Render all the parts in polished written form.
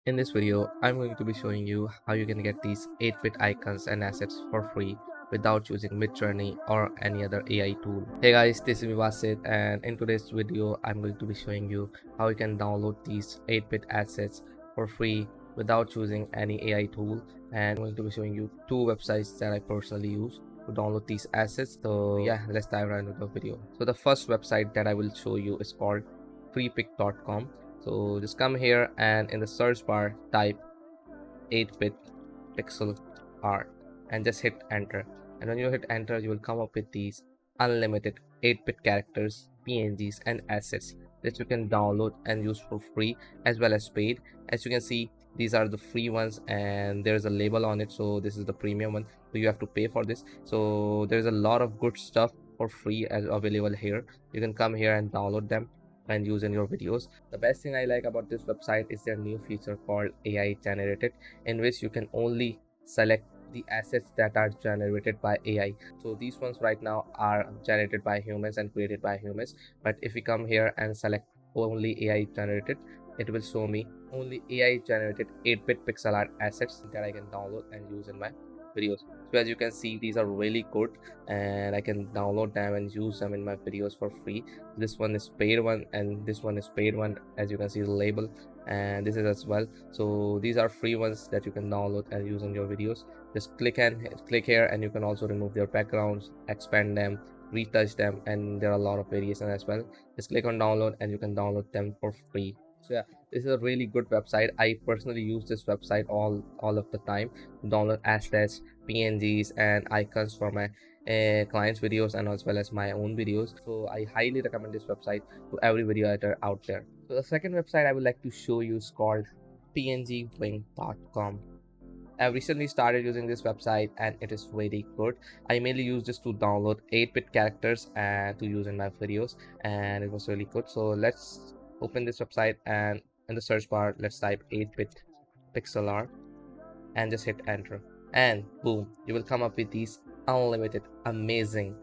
In this video, I'm going to be showing you how you can get these 8-bit icons and assets for free without using Midjourney or any other AI tool. Hey guys, this is Basit, and in today's video, I'm going to be showing you how you can download these 8-bit assets for free without using any AI tool. And I'm going to be showing you two websites that I personally use to download these assets. So yeah, let's dive right into the video. So the first website that I will show you is called freepic.com. So just come here and in the search bar type 8-bit pixel art and just hit enter. And when you hit enter, you will come up with these unlimited 8-bit characters, PNGs and assets that you can download and use for free as well as paid. As you can see, these are the free ones and there's a label on it, so this is the premium one, so you have to pay for this. So there's a lot of good stuff for free as available here. You can come here and download them and use in your videos. The best thing I like about this website is their new feature called AI generated, in which you can only select the assets that are generated by AI. So these ones right now are generated by humans and created by humans, but if we come here and select only AI generated, it will show me only AI generated 8-bit pixel art assets that I can download and use in my videos. So as you can see, these are really good and I can download them and use them in my videos for free. This one is paid one and this one is paid one, as you can see the label, and this is as well. So these are free ones that you can download and use in your videos. Just click here and you can also remove their backgrounds, expand them, retouch them, and there are a lot of variations as well. Just click on download and you can download them for free. So yeah, this is a really good website. I personally use this website all of the time to download assets, PNGs and icons for my clients videos and as well as my own videos. So I highly recommend this website to every video editor out there. So the second website I would like to show you is called pngwing.com. I recently started using this website and it is very good. I mainly use this to download 8-bit characters and to use in my videos, and it was really good. So let's open this website and in the search bar let's type 8-bit pixel art and just hit enter, and boom, you will come up with these unlimited amazing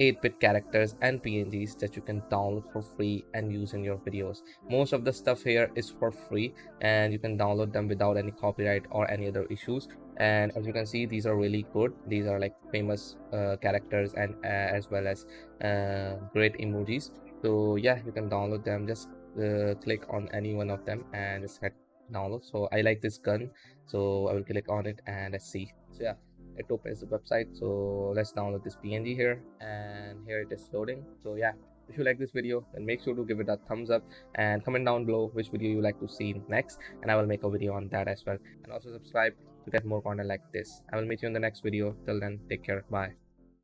8-bit characters and PNGs that you can download for free and use in your videos. Most of the stuff here is for free and you can download them without any copyright or any other issues. And as you can see, these are really good. These are like famous characters and as well as great emojis. So yeah, you can download them. Just click on any one of them and just hit download. So I like this gun, so I will click on it and let's see. So yeah, it opens the website. So let's download this PNG here, and here it is loading. So yeah, if you like this video, then make sure to give it a thumbs up and comment down below which video you like to see next, and I will make a video on that as well. And also subscribe to get more content like this. I will meet you in the next video. Till then, take care. Bye.